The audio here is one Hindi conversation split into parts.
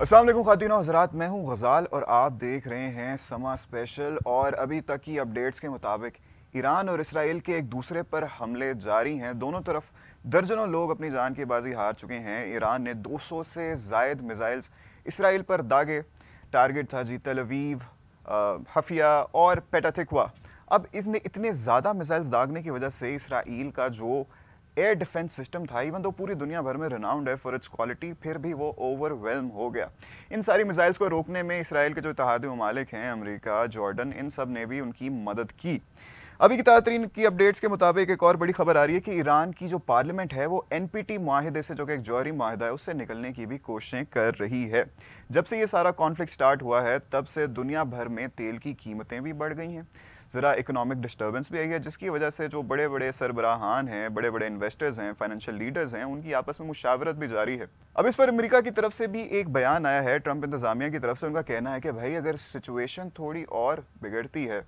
अस्सलाम वालेकुम ख़ातिन और हज़रात, मैं हूं गज़ाल और आप देख रहे हैं समा स्पेशल। और अभी तक की अपडेट्स के मुताबिक ईरान और इसराइल के एक दूसरे पर हमले जारी हैं। दोनों तरफ दर्जनों लोग अपनी जान की बाजी हार चुके हैं। ईरान ने 200 से ज़ायद मिसाइल्स इसराइल पर दागे। टारगेट था जी तल अवीव, हफिया और पेटाथिकवा। अब इसने इतने ज़्यादा मिसाइल्स दागने की वजह से इसराइल का जो एयर डिफेंस सिस्टम था, इवन तो पूरी दुनिया भर में रिनाउंड है फॉर इट्स क्वालिटी, फिर भी वो ओवरवेलम हो गया। इन सारी मिसाइल्स को रोकने में इसराइल के जो इत्तेहादी ममालिक हैं, अमेरिका, जॉर्डन, इन सब ने भी उनकी मदद की। अभी की ताज़ा की अपडेट्स के मुताबिक एक और बड़ी खबर आ रही है कि ईरान की जो पार्लियामेंट है वो NPT माहिदे से, जो कि एक जौहरी माहिदा है, उससे निकलने की भी कोशिशें कर रही है। जब से ये सारा कॉन्फ्लिक्ट स्टार्ट हुआ है तब से दुनिया भर में तेल की कीमतें भी बढ़ गई हैं। ज़रा इकोनॉमिक डिस्टर्बेंस भी आई है, जिसकी वजह से जो बड़े बड़े सरबराहान हैं, बड़े बड़े इन्वेस्टर्स हैं, फाइनेंशियल लीडर्स हैं, उनकी आपस में मुशावरत भी जारी है। अब इस पर अमेरिका की तरफ से भी एक बयान आया है, ट्रंप इंतजामिया की तरफ से। उनका कहना है कि भाई अगर सिचुएशन थोड़ी और बिगड़ती है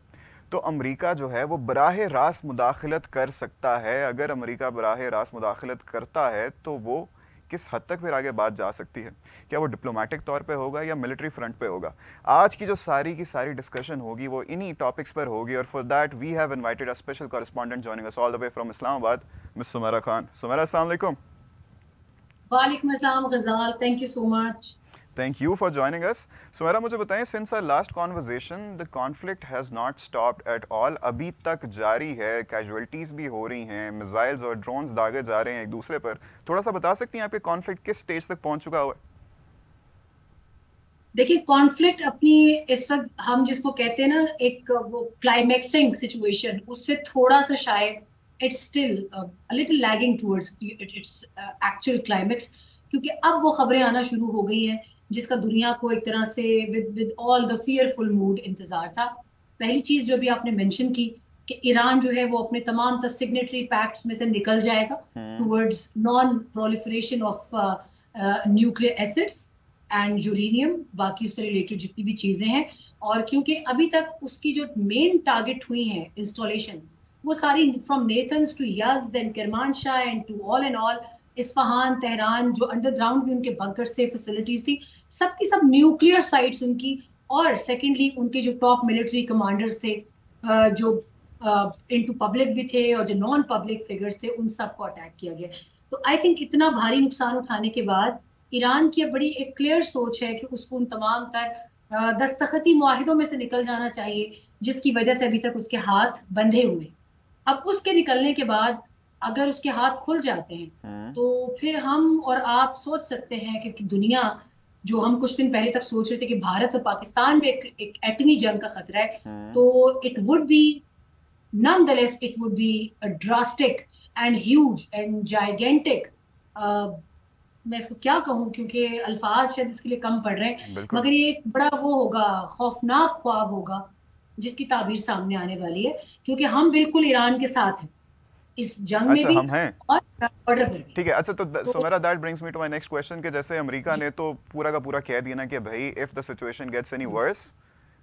तो अमेरिका जो है वो बराह रास्त मुदाखलत कर सकता है। अगर अमेरिका बराह रास्त मुदाखलत करता है तो वो किस हद तक फिर आगे बात जा सकती है, क्या वो डिप्लोमेटिक तौर पे होगा या मिलिट्री फ्रंट पे होगा। आज की जो सारी की सारी डिस्कशन होगी वो इन्हीं टॉपिक्स पर होगी। और for that we have invited a special correspondent joining us all the way from Islamabad, miss Sumera Khan. Sumera, अस्सलाम वालेकुम। वालेकुम अस्सलाम Ghazal, thank you so much. Thank you for joining us. Sumera, मुझे बताएं, since our last conversation the conflict has not stopped at all, अभी तक जारी है, कैजुअलिटीज़ भी हो रही हैं, मिसाइल्स और ड्रोन्स दागे जा रहे हैं एक दूसरे पर। थोड़ा सा बता सकती हैं आपके कॉन्फ्लिक्ट किस स्टेज तक पहुंच चुका हुआ है? देखिए, कॉन्फ्लिक्ट अपनी इस वक्त हम जिसको कहते हैं ना, एक वो क्लाइमेक्सिंग सिचुएशन, उससे थोड़ा सा शायद it's still a little lagging towards its actual climax. क्योंकि अब वो खबरें आना शुरू हो गई हैं जिसका दुनिया को एक तरह से with all the fearful mood इंतजार था। पहली चीज जो भी आपने मेंशन की कि ईरान जो है वो अपने तमाम सिग्नेटरी पैक्ट्स में से निकल जाएगा towards non proliferation of nuclear acids and uranium, बाकी उससे रिलेटेड जितनी भी चीजें हैं। और क्योंकि अभी तक उसकी जो मेन टारगेट हुई हैं इंस्टॉलेशन, वो सारी from Natanz to Yazd then Kermanshah and to all and all Isfahan, Tehran, जो अंडरग्राउंड भी उनके बंकर्स थे, फैसिलिटीज थी, सबकी सब न्यूक्लियर साइट्स उनकी। और सेकेंडली उनके जो टॉप मिलिट्री कमांडर्स थे, जो इनटू पब्लिक भी थे और जो नॉन पब्लिक फिगर्स थे, उन सबको अटैक किया गया। तो आई थिंक इतना भारी नुकसान उठाने के बाद ईरान की अब बड़ी एक क्लियर सोच है कि उसको उन तमाम तर दस्तखती मुआहिदों में से निकल जाना चाहिए, जिसकी वजह से अभी तक उसके हाथ बंधे हुए। अब उसके निकलने के बाद अगर उसके हाथ खुल जाते हैं हम्म। तो फिर हम और आप सोच सकते हैं कि दुनिया, जो हम कुछ दिन पहले तक सोच रहे थे कि भारत और पाकिस्तान में एक एटमी जंग का खतरा है, हम्म। तो it would be nonetheless it would be a drastic and huge and gigantic, मैं इसको क्या कहूँ क्योंकि अल्फाज शायद इसके लिए कम पड़ रहे हैं, बिल्कुल। मगर ये एक बड़ा वो होगा, खौफनाक ख्वाब होगा जिसकी ताबीर सामने आने वाली है। क्योंकि हम बिल्कुल ईरान के साथ हैं इस जंग में अच्छा, भी हम हैं। और बॉर्डर पर भी। ठीक है। अच्छा, तो तो Sumera, that brings me to my next question कि जैसे अमेरिका जी, ने तो पूरा का पूरा कह दिया ना कि भाई if the situation gets any worse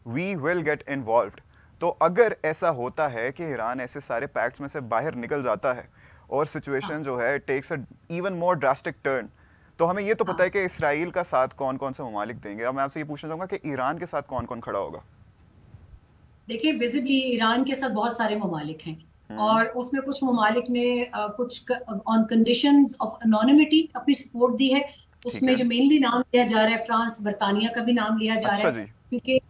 we will get involved. तो अगर ऐसा होता है कि ईरान ऐसे सारे पैक्ट्स में से बाहर निकल जाता है और हाँ सिचुएशन जो है takes a even more drastic turn, तो हमें ये तो पता है हाँ, कि इसराइल का साथ कौन कौन से ममालिक देंगे। अब मैं आपसे ये पूछना चाहूँगा कि ईरान के साथ कौन कौन खड़ा होगा? देखिए, विजिबली ईरान के साथ बहुत सारे ममालिक हैं हम्म। और उसमें कुछ ममालिक ने कुछ ऑन कंडीशंस ऑफ अनोनिमिटी अपनी सपोर्ट दी है। ठीक उसमें है। जो मेनली नाम लिया जा रहा है, फ्रांस, बरतानिया का भी नाम लिया जा रहा अच्छा है। जी। क्योंकि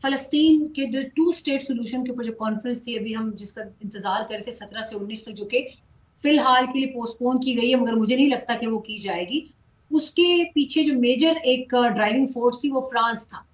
फलस्तीन के जो टू स्टेट सोल्यूशन के ऊपर जो कॉन्फ्रेंस थी अभी हम जिसका इंतजार कर रहे थे 17 से 19 तक, जो कि फिलहाल के लिए पोस्टपोन की गई है, मगर मुझे नहीं लगता कि वो की जाएगी। उसके पीछे जो मेजर एक ड्राइविंग फोर्स थी वो फ्रांस था।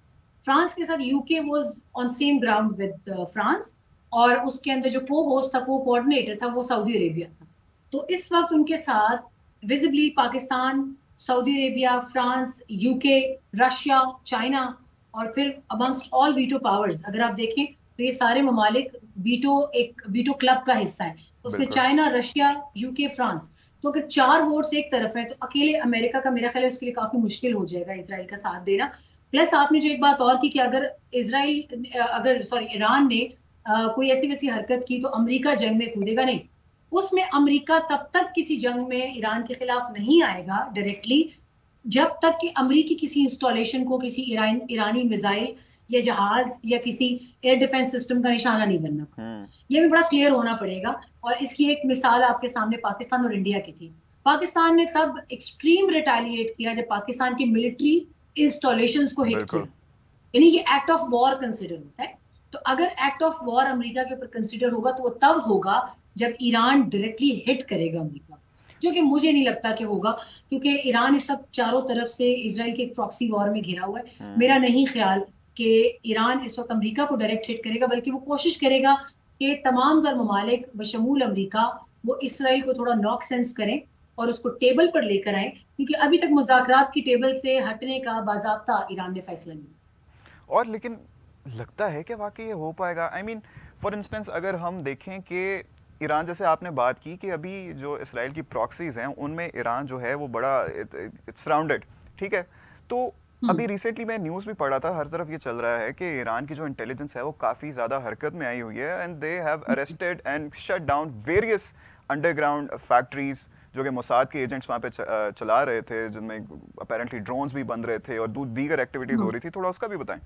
फ्रांस के साथ UK was on same ground with France, और उसके अंदर जो को होस्ट था, को कोऑर्डिनेटर था, वो सऊदी अरेबिया था। तो इस वक्त उनके साथ visibly Pakistan, Saudi Arabia, France, UK, Russia, China, और फिर अमंगस्ट ऑल वीटो पावर्स अगर आप देखें तो ये सारे ममालिक वीटो, एक वीटो क्लब का हिस्सा है। उसमें बिल्कुल। China, Russia, UK, France. तो अगर चार वोट्स एक तरफ है तो अकेले अमेरिका का, मेरा ख्याल है, उसके लिए काफी मुश्किल हो जाएगा इसराइल का साथ देना। प्लस आपने जो एक बात और की कि अगर इसराइल अगर सॉरी ईरान ने कोई ऐसी वैसी हरकत की तो अमेरिका जंग में कूदेगा नहीं। उसमें अमेरिका तब तक किसी जंग में ईरान के खिलाफ नहीं आएगा डायरेक्टली जब तक कि अमरीकी किसी इंस्टॉलेशन को किसी ईरानी मिसाइल या जहाज या किसी एयर डिफेंस सिस्टम का निशाना नहीं बनना पड़ेगा। ये भी बड़ा क्लियर होना पड़ेगा। और इसकी एक मिसाल आपके सामने पाकिस्तान और इंडिया की थी। पाकिस्तान ने तब एक्सट्रीम रिटेलिएट किया जब पाकिस्तान की मिलिट्री इंस्टॉलेशंस को हिट किया, यानी ये एक्ट ऑफ वॉर कंसिडर होता है। तो अगर एक्ट ऑफ वॉर अमेरिका के ऊपर कंसिडर होगा तो वो तब होगा जब ईरान डायरेक्टली हिट करेगा अमेरिका, जो कि मुझे नहीं लगता कि होगा, क्योंकि ईरान इस सब चारों तरफ से इसराइल के एक प्रॉक्सी वॉर में घिरा हुआ है। मेरा नहीं ख्याल कि ईरान इस वक्त अमेरिका को डायरेक्ट हिट करेगा, बल्कि वो कोशिश करेगा कि तमाम तर ममालिक बशमूल अमेरिका वो इसराइल को थोड़ा नॉक सेंस करें और उसको टेबल पर लेकर आए, क्योंकि अभी तक मुज़ाकरात की टेबल से हटने का बाज़ाब्ता ईरान ने फैसला लिया। और लेकिन लगता है कि वाकई ये हो पाएगा? आई मीन फॉर इंस्टेंस अगर हम देखें कि ईरान, जैसे आपने बात की कि अभी जो इसराइल की प्रॉक्सीज़ हैं उनमें ईरान जो है वो बड़ा इट्स सराउंडेड, ठीक है। तो अभी रिसेंटली मैं न्यूज़ भी पढ़ा था, हर तरफ ये चल रहा है कि ईरान की जो इंटेलिजेंस है वो काफ़ी ज़्यादा हरकत में आई हुई है and they have arrested and shut down various underground factories जो कि मोसाद के एजेंट्स वहाँ पे चला रहे थे, जिनमें अपेरेंटली ड्रोन्स भी बन रहे थे और दीगर एक्टिविटीज़ हो रही थी। थोड़ा उसका भी बताएं।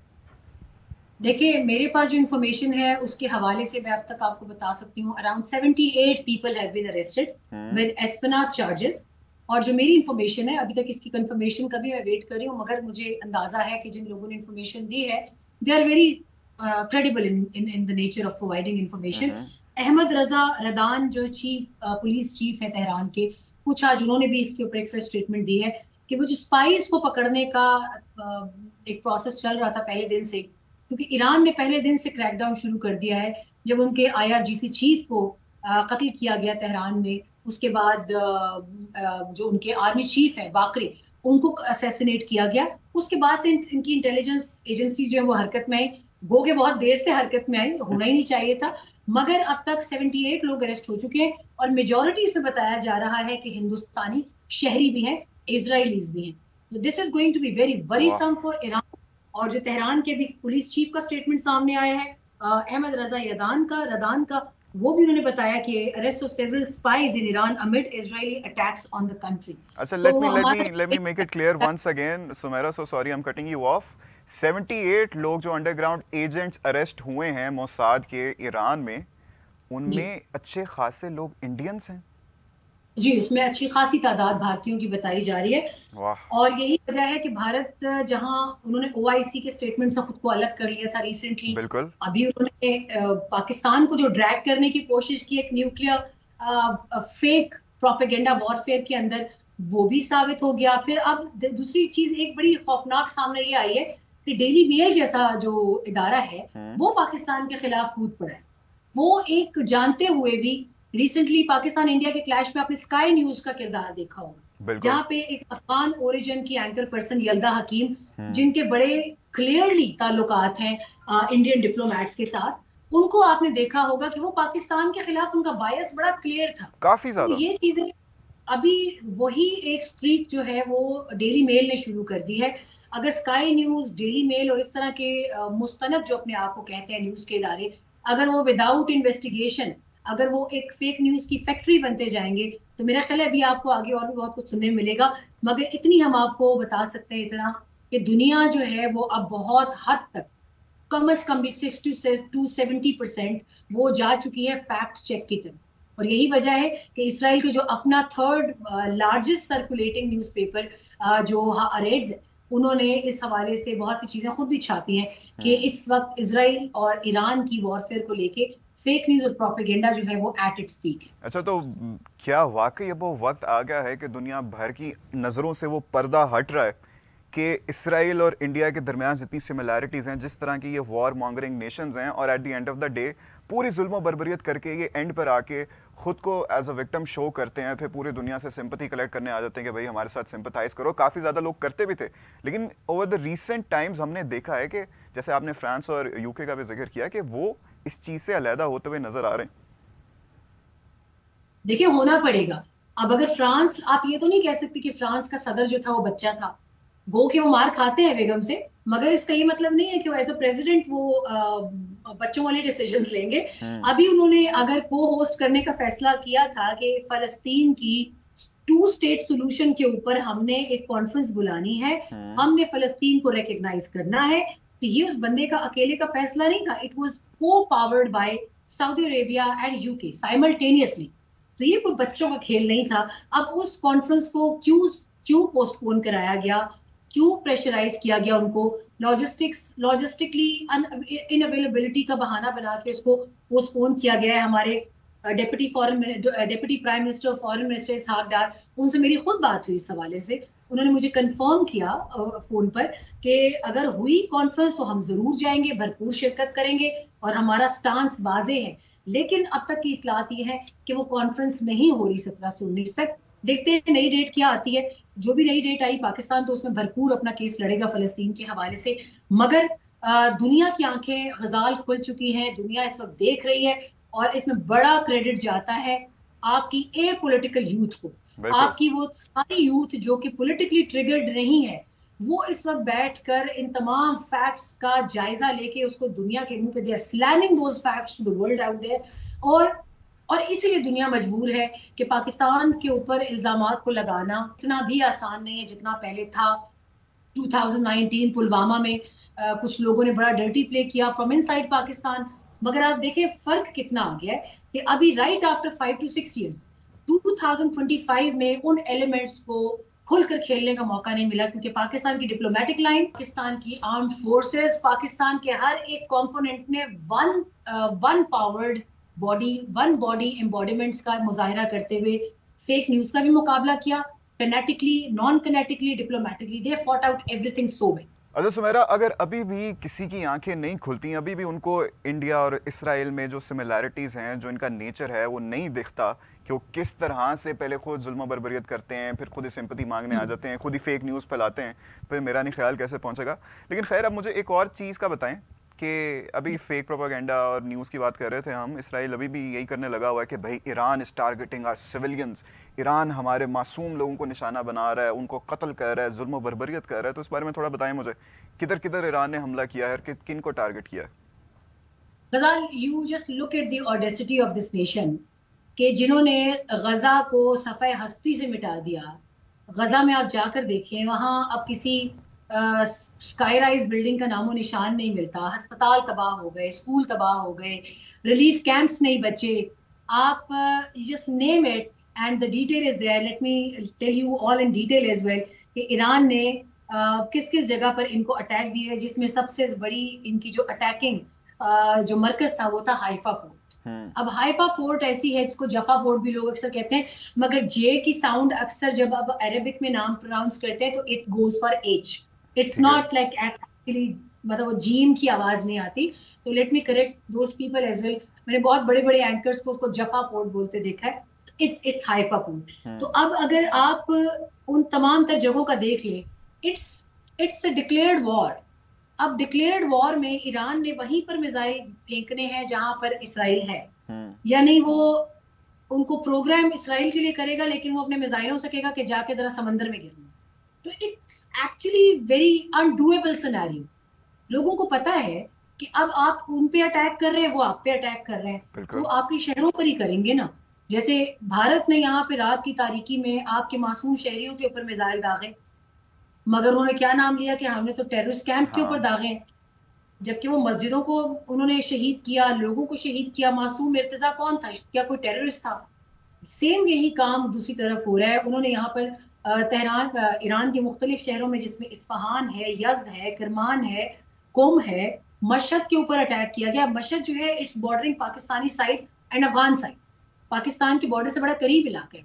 देखिए, मेरे पास जो इन्फॉर्मेशन है उसके हवाले से मैं अब तक आपको बता सकती हूँ, around 78 people have been arrested with espionage charges. और जो मेरी इन्फॉर्मेशन है, अभी तक इसकी कंफर्मेशन का भी मैं वेट कर रही हूँ, मगर मुझे अंदाजा है कि जिन लोगों ने इन्फॉर्मेशन दी है they are very credible in the nature of providing information. Ahmad Reza Radan जो पुलिस चीफ है तेहरान के, कुछ आज उन्होंने भी इसके ऊपर एक प्रेस स्टेटमेंट दी है कि वो जो स्पाइस को पकड़ने का एक प्रोसेस चल रहा था पहले दिन से, क्योंकि ईरान ने पहले दिन से क्रैकडाउन शुरू कर दिया है जब उनके आईआरजीसी चीफ को कत्ल किया गया तेहरान में। उसके बाद जो उनके आर्मी चीफ है बाकरी, उनको असैसिनेट किया गया। उसके बाद से इनकी इंटेलिजेंस एजेंसी जो है वो हरकत में आई, गोगे बहुत देर से हरकत में आई, होना ही नहीं चाहिए था। मगर अब तक 78 लोग अरेस्ट हो चुके हैं और मेजोरिटी इसमें बताया जा रहा है कि हिंदुस्तानी शहरी भी हैं, इजरायलीज भी हैं। तो this is going to be very worrisome for Iran. और जो तेहरान के भी पुलिस चीफ का स्टेटमेंट सामने आया है अहमद रजा रदान का, वो भी उन्होंने बताया कि arrest of several spies in Iran amid Israeli attacks on the country. अच्छा, let me make it clear once again Sumera, so sorry I am cutting you off. 78 लोग जो अंडरग्राउंड एजेंट्स अरेस्ट हुए हैं मोसाद के ईरान में, उनमें अच्छे खासे लोग इंडियंस हैं। जी, उसमें अच्छी खासी तादाद भारतीयों की बताई जा रही है। और यही वजह है कि भारत, जहां उन्होंने ओआईसी के स्टेटमेंट से खुद को अलग कर लिया था रिसेंटली, बिल्कुल अभी उन्होंने पाकिस्तान को जो ड्रैग करने की कोशिश की एक न्यूक्लियर फेक प्रोपेगेंडा वॉरफेयर के अंदर, वो भी साबित हो गया। फिर अब दूसरी चीज एक बड़ी खौफनाक सामने ये आई है कि डेली मेल जैसा जो इदारा है वो पाकिस्तान के खिलाफ कूद पड़ा है। वो एक जानते हुए भी, रिसेंटली पाकिस्तान इंडिया के क्लैश में आपने स्काई न्यूज का किरदार देखा होगा, जहां पे एक अफगान ओरिजिन की एंकर पर्सन यल्दा हकीम, जिनके बड़े क्लियरली ताल्लुकात हैं इंडियन डिप्लोमेट्स के साथ, उनको आपने देखा होगा कि वो पाकिस्तान के खिलाफ उनका बायस बड़ा क्लियर था, काफी ज्यादा। तो ये चीजें अभी वही एक स्ट्रीक जो है वो डेली मेल ने शुरू कर दी है। अगर स्काई न्यूज, डेली मेल और इस तरह के मुस्तनद जो अपने आप को कहते हैं न्यूज के इदारे, अगर वो विदाउट इन्वेस्टिगेशन, अगर वो एक फेक न्यूज की फैक्ट्री बनते जाएंगे, तो मेरा ख्याल है अभी आपको आगे और भी बहुत कुछ सुनने मिलेगा। मगर इतनी हम आपको बता सकते हैं इतना कि दुनिया जो है वो अब बहुत हद तक, कम से कम भी 60 to 70% वो जा चुकी है फैक्ट चेक की तरफ। और यही वजह है कि इसराइल के जो अपना थर्ड लार्जेस्ट सर्कुलेटिंग न्यूज़पेपर जो हaaretz है, उन्होंने इस हवाले से बहुत सी चीजें खुद भी छापी हैं कि इस वक्त इसराइल और ईरान की वॉरफेयर को लेके फेक न्यूज और प्रोपेगेंडा जो है वो एट इट्स पीक है। अच्छा, तो क्या वाकई अब वो वक्त आ गया है कि दुनिया भर की नज़रों से वो पर्दा हट रहा है कि इसराइल और इंडिया के दरमियान जितनी सिमिलैरिटीज़ हैं, जिस तरह की ये वॉर मॉन्गरिंग नेशंस हैं, और at the end of the day पूरी जुल्म बर्बरियत करके ये एंड पर आके खुद को एज अ विक्टिम शो करते हैं, फिर पूरी दुनिया से सिंपैथी कलेक्ट करने आ जाते हैं कि भाई हमारे साथ सिंपैथाइज करो। काफ़ी ज़्यादा लोग करते भी थे, लेकिन ओवर द रीसेंट टाइम्स हमने देखा है कि जैसे आपने फ्रांस और यूके का भी जिक्र किया कि वो इस चीज़ से अलहदा होते हुए नजर आ रहे हैं। देखिए, होना पड़ेगा। अब अगर फ्रांस, आप ये तो नहीं कह सकते कि फ्रांस का सदर जो था वो बच्चा था, गो के वो मार खाते हैं बेगम से, मगर इसका ये मतलब नहीं है कि वो एज अ प्रेसिडेंट वो बच्चों वाले डिसीजंस लेंगे। अभी उन्होंने अगर को होस्ट करने का फैसला किया था कि फलस्तीन की टू स्टेट सोल्यूशन के ऊपर हमने एक कॉन्फ्रेंस बुलानी है, हमने फलस्तीन को रिकग्नाइज करना है। तो ये उस बंदे का अकेले का फैसला नहीं था, इट वाज को powered by Saudi Arabia and UK simultaneously. तो ये कोई बच्चों का खेल नहीं था। अब उस कॉन्फ्रेंस को क्यों क्यों पोस्टपोन कराया गया, क्यों प्रेशराइज किया गया उनको, लॉजिस्टिकली इनअवेलेबिलिटी का बहाना बना के उसको पोस्टपोन किया गया है। हमारे डेप्यूटी प्राइम मिनिस्टर और फॉरेन मिनिस्टर इसहाक डार, उनसे मेरी खुद बात हुई इस हवाले से। उन्होंने मुझे कंफर्म किया फोन पर कि अगर हुई कॉन्फ्रेंस तो हम जरूर जाएंगे, भरपूर शिरकत करेंगे और हमारा स्टांस वाजे है। लेकिन अब तक की इतलात ये है कि वो कॉन्फ्रेंस नहीं हो रही 17 से 19 तक। देखते हैं नई डेट क्या आती है। जो भी नई डेट आई, पाकिस्तान तो उसमें भरपूर अपना केस लड़ेगा फलस्तीन के हवाले से। मगर दुनिया की आंखें गजाल खुल चुकी हैं, दुनिया इस वक्त देख रही है और इसमें बड़ा क्रेडिट जाता है आपकी ए पॉलिटिकल यूथ को। आपकी वो सारी यूथ जो कि पॉलिटिकली ट्रिगर्ड नहीं है, वो इस वक्त बैठकर इन तमाम फैक्ट्स का जायजा लेके उसको दुनिया के मुंह पे they slamming those facts to the world out there. और इसीलिए दुनिया मजबूर है कि पाकिस्तान के ऊपर इल्जामात को लगाना इतना भी आसान नहीं है जितना पहले था। 2019 पुलवामा में कुछ लोगों ने बड़ा डर्टी प्ले किया फ्रॉम इनसाइड पाकिस्तान। मगर आप देखें फर्क कितना आ गया है कि अभी राइट आफ्टर 5 to 6 years 2025 में उन एलिमेंट्स को खुलकर खेलने का मौका नहीं मिला, क्योंकि पाकिस्तान की डिप्लोमेटिक लाइन, पाकिस्तान की आर्म्ड फोर्सेस, पाकिस्तान के हर एक कंपोनेंट ने one powered one body embodiments का मुजाहिरा करते हुए फेक न्यूज का भी मुकाबला किया, kinetically, non kinetically, diplomatically. They fought out everything so well. अच्छा सुमेरा, अगर अभी भी किसी की आंखें नहीं खुलती, अभी भी उनको इंडिया और इसराइल में जो सिमिलैरिटीज़ हैं, जो इनका नेचर है, वो नहीं दिखता कि वो किस तरह से पहले खुद जुल्म बर्बरियत करते हैं, फिर खुद ही सिंपैथी मांगने आ जाते हैं, खुद ही फेक न्यूज़ फैलाते हैं, फिर मेरा नहीं ख्याल कैसे पहुंचेगा। लेकिन खैर, अब मुझे एक और चीज़ का बताएं कि अभी फेक प्रोपागेंडा और न्यूज़ की बात कर रहे थे हम। इसराइल अभी भी यही करने लगा हुआ है कि भाई Iran is targeting our civilians, Iran हमारे मासूम लोगों को निशाना बना रहा है, उनको कत्ल कर रहा है, जुल्म बर्बरियत कर रहा है। तो इस बारे में थोड़ा बताएं मुझे, किधर किधर ईरान ने हमला किया है और किन को टारगेट किया है? गजाल, you just look at the audacity of this nation कि जिन्होंने गजा को सफ़े हस्ती से मिटा दिया। गजा में आप जाकर देखें, वहां अब किसी स्काई राइज बिल्डिंग का नामो निशान नहीं मिलता। अस्पताल तबाह हो गए, स्कूल तबाह हो गए, रिलीफ कैंप्स नहीं बचे। आप just name it and the detail is there. Let me tell you all in detail as well कि ईरान ने किस किस जगह पर इनको अटैक भी है, जिसमें सबसे बड़ी इनकी जो अटैकिंग जो मरकज था वो था हाइफा पोर्ट। अब हाइफा पोर्ट ऐसी है जिसको जफा पोर्ट भी लोग अक्सर कहते हैं, मगर जे की साउंड अक्सर जब अब अरेबिक में नाम प्रोनाउंस करते हैं तो it goes for H, it's not like actually, मतलब वो जीम की आवाज नहीं आती। तो let me correct those people as well. मैंने बहुत बड़े बड़े एंकर्स को उसको जफा पोर्ट बोलते देखा है। It's Haifa port. तो अब अगर आप उन तमाम तर जगहों का देख लें, इट्स अ डिक्लेयर्ड वॉर। अब डिक्लेयर्ड वॉर में ईरान ने वहीं पर मिसाइल फेंकने हैं जहां पर इसराइल है, यानी वो उनको प्रोग्राम इसराइल के लिए करेगा, लेकिन वो अपने मिसाइलों से कहेगा कि जाके जरा समंदर में गिरना। तो इट्स एक्चुअली वेरी अनडूएबल सिनेरियो। लोगों को पता है कि अब आप उन पे अटैक कर रहे हैं, वो आप पे अटैक कर रहे हैं, तो आपके शहरों पर ही करेंगे ना। जैसे भारत ने यहाँ पे रात की तारीकी में आपके मासूम शहरियों के ऊपर मिसाइल दागे, मगर उन्होंने क्या नाम लिया कि हमने तो टेररिस्ट कैंप के ऊपर दागे हैं, जबकि वो मस्जिदों को उन्होंने शहीद किया, लोगों को शहीद किया। मासूम इर्तिजा कौन था? क्या कोई टेररिस्ट था? सेम यही काम दूसरी तरफ हो रहा है। उन्होंने यहाँ पर तेहरान, ईरान के मुख्तलिफ शहरों में, जिसमें इस्फहान है, यज़्द है, करमान है, कुम है, मशहद के ऊपर अटैक किया गया। मशहद जो है it's bordering Pakistani side and Afghan side, Pakistan के बॉर्डर से बड़ा करीब इलाका है।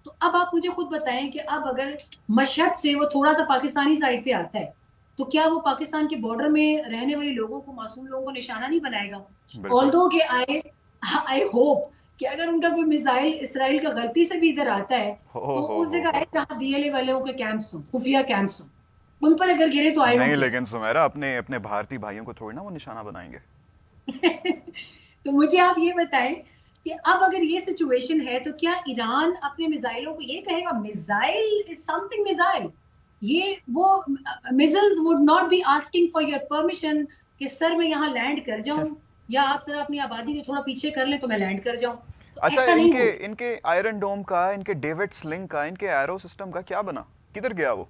तो अब आप मुझे खुद बताएं कि अब अगर मशहद से वो थोड़ा सा पाकिस्तानी साइड पे आता है, तो क्या वो पाकिस्तान के बॉर्डर में रहने वाले लोगों को, मासूम लोगों को निशाना नहीं बनाएगा? ऑल्दो के आई होप कि अगर उनका कोई मिसाइल इसराइल का गलती से भी इधर आता है तो उस जगह है जहाँ बीएलए वालों के कैंप्स हों, खुफिया कैंप्स हों, उन पर अगर गिरे तो आई नहीं। लेकिन सुमेरा, अपने अपने भारतीय भाइयों को थोड़ी ना वो निशाना बनाएंगे। तो मुझे आप ये बताएं कि अब अगर ये सिचुएशन है तो क्या ईरान अपने मिसाइलों को ये कहेगा मिसाइल इज समथिंग मिसाइल? ये वो missiles would not be asking for your permission कि सर मैं यहाँ लैंड कर जाऊं, या आप सर अपनी आबादी को थोड़ा पीछे कर ले तो मैं लैंड कर जाऊं। तो अच्छा, ऐसा नहीं इनके हो। इनके आयरन डोम का, इनके डेविड स्लिंग का, इनके एरो सिस्टम का क्या बना? किधर गया वो?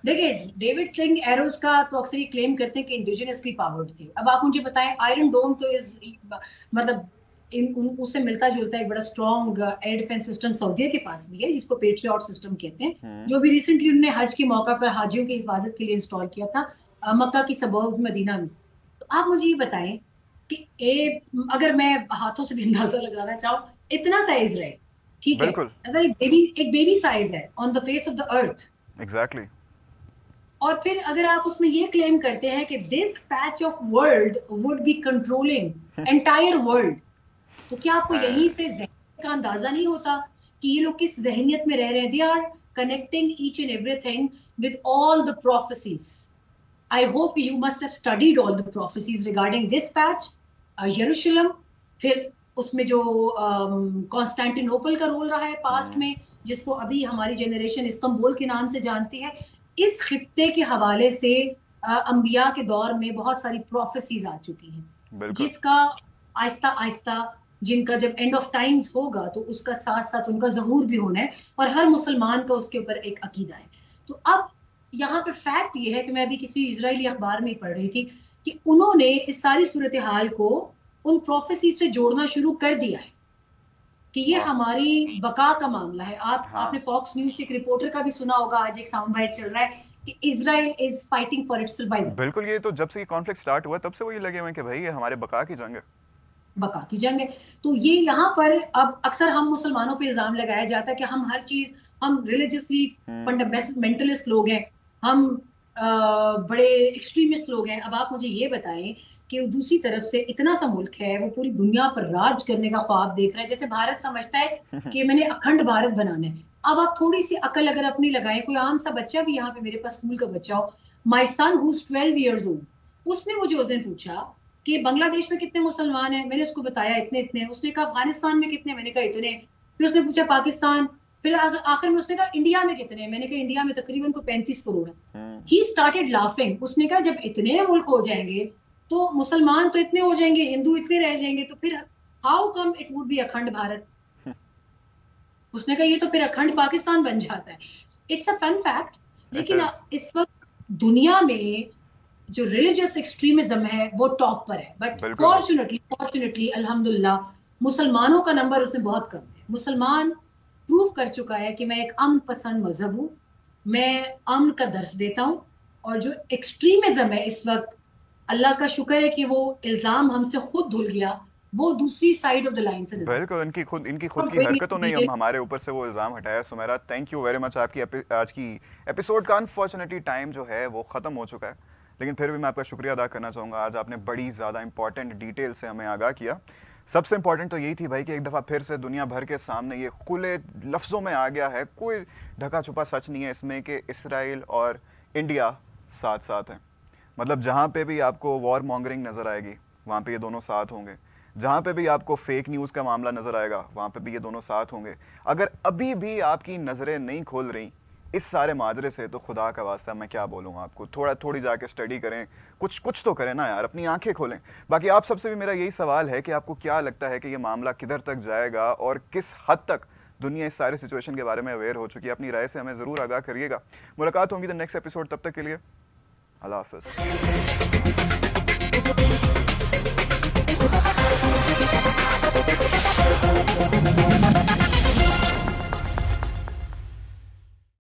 देखिए, डेविड स्लिंग एरोज का तो अक्सर ये क्लेम करते हैं कि इंडिजिनसली पावर्ड थी। अब आप मुझे बताएं, आयरन डोम तो इज मतलब उससे मिलता जुलता एक बड़ा स्ट्रॉन्ग एयर डिफेंस सिस्टम सऊदीया के पास भी है, जिसको पेट्रियट सिस्टम कहते हैं, हम्म। जो भी रिसेंटली उन्होंने हज के मौका पर हाजियों की हिफाजत के लिए इंस्टॉल किया था मक्का की सबर्ब्स मदीना में। तो आप मुझे ये बताएं कि अगर मैं हाथों से भी अंदाजा लगाना चाहूँ, इतना सा इसराइल, ठीक है, बिल्कुल। अगर एक बेबी साइज है on the face of the earth, exactly. और फिर अगर आप उसमें ये क्लेम करते हैं कि this patch of world would be controlling entire world, तो क्या आपको यहीं से जहनियत का अंदाजा नहीं होता कि ये लोग किस जहनियत में रह रहे हैं? They are connecting each and everything with all the prophecies. I hope you must have studied all the prophecies regarding this patch, यरूशलेम, फिर उसमें जो कॉन्स्टेंटिनोपल का रोल रहा है पास्ट में, जिसको अभी हमारी जनरेशन इस्तांबुल के नाम से जानती है। इस खित्ते के हवाले से अंबिया के दौर में बहुत सारी प्रोफेसीज आ चुकी हैं, बिल्कुल। जिसका आहिस्ता आहिस्ता, जिनका जब एंड ऑफ टाइम्स होगा तो उसका साथ साथ उनका ज़हूर भी होना है, और हर मुसलमान का उसके ऊपर एक अकीदा है। तो अब यहाँ पे फैक्ट ये है कि मैं अभी किसी इजरायली अखबार में ही पढ़ रही थी कि उन्होंने इस सारी सूरत हाल को उन प्रोफेसी से जोड़ना शुरू कर दिया है कि ये हमारी बका का मामला है। आपने फॉक्स न्यूज के एक रिपोर्टर का भी सुना होगा, आज एक साउंड बाइट चल रहा है कि Israel is fighting for its survival. बिल्कुल, ये तो जब से ये कॉन्फ्लिक्ट स्टार्ट हुआ तब से वही लगे हुए हैं कि भाई ये हमारे बका की जंग है। बका की जंग है। तो ये यहाँ पर अब अक्सर हम मुसलमानों पे इल्जाम लगाया जाता है कि हम हर चीज, हम रिलीजियसली फंडामेंटलिस्ट लोग हैं, हम बड़े एक्सट्रीमिस्ट लोग हैं। अब आप मुझे ये बताएं कि दूसरी तरफ से इतना सा मुल्क है, वो पूरी दुनिया पर राज करने का ख्वाब देख रहा है, जैसे भारत समझता है कि मैंने अखंड भारत बनाना है। अब आप थोड़ी सी अकल अगर अपनी लगाएं, कोई आम सा बच्चा भी, यहाँ पे मेरे पास स्कूल का बच्चा हो, माई सन हु इज 12 years old, उसने मुझे उस दिन पूछा कि बांग्लादेश में कितने मुसलमान हैं, मैंने उसको बताया इतने इतने, उसने कहा अफगानिस्तान में कितने, मैंने कहा इतने, फिर उसने पूछा पाकिस्तान, फिर आखिर में उसने कहा इंडिया में कितने, मैंने कहा इंडिया में तकरीबन तो 35 करोड़ है। ही स्टार्टेड लाफिंग, उसने कहा जब इतने मुल्क हो जाएंगे तो मुसलमान तो इतने हो जाएंगे, हिंदू इतने रह जाएंगे, तो फिर how come it would be अखंड भारत? उसने कहा ये तो फिर अखंड पाकिस्तान बन जाता है। It's a fun fact. लेकिन इस वक्त दुनिया में जो रिलीजियस एक्सट्रीमिज्म है वो टॉप पर है, बट फॉर्चुनेटली अल्हम्दुलिल्लाह मुसलमानों का नंबर उसमें बहुत कम है। मुसलमान प्रूव कर चुका है कि मैं एक अमन पसंद मजहब हूँ, मैं अमन का दर्स देता हूँ, और जो एक्सट्रीमिज्म है इस वक्त, अल्लाह का शुक्र है कि वो इल्जाम हमसे खुद धुल गया, वो दूसरी साइड ऑफ द लाइन से नजर। बिल्कुल, इनकी खुद की हरकतों ने हम हमारे ऊपर से वो इल्ज़ाम हटाया। Sumera, thank you very much. आपकी आज की एपिसोड का अनफॉर्चुनेटली टाइम जो है वो ख़त्म हो चुका है, लेकिन फिर भी मैं आपका शुक्रिया अदा करना चाहूँगा। आज आपने बड़ी ज़्यादा इंपॉर्टेंट डिटेल से हमें आगाह किया। सबसे इंपॉर्टेंट तो यही थी भाई कि एक दफ़ा फिर से दुनिया भर के सामने ये खुले लफ्ज़ों में आ गया है, कोई ढका छुपा सच नहीं है इसमें, कि इसराइल और इंडिया साथ साथ हैं। मतलब जहाँ पे भी आपको वॉर मॉन्गरिंग नज़र आएगी वहाँ पे ये दोनों साथ होंगे, जहाँ पे भी आपको फेक न्यूज़ का मामला नज़र आएगा वहाँ पे भी ये दोनों साथ होंगे। अगर अभी भी आपकी नज़रें नहीं खोल रही इस सारे माजरे से, तो खुदा का वास्ता मैं क्या बोलूँ आपको, थोड़ी जाके स्टडी करें, कुछ तो करें ना यार, अपनी आंखें खोलें। बाकी आप सबसे भी मेरा यही सवाल है कि आपको क्या लगता है कि ये मामला किधर तक जाएगा और किस हद तक दुनिया इस सारे सिचुएशन के बारे में अवेयर हो चुकी है? अपनी राय से हमें ज़रूर आगाह करिएगा। मुलाकात होंगी द नेक्स्ट एपिसोड, तब तक के लिए अल्लाह हाफ़िज़।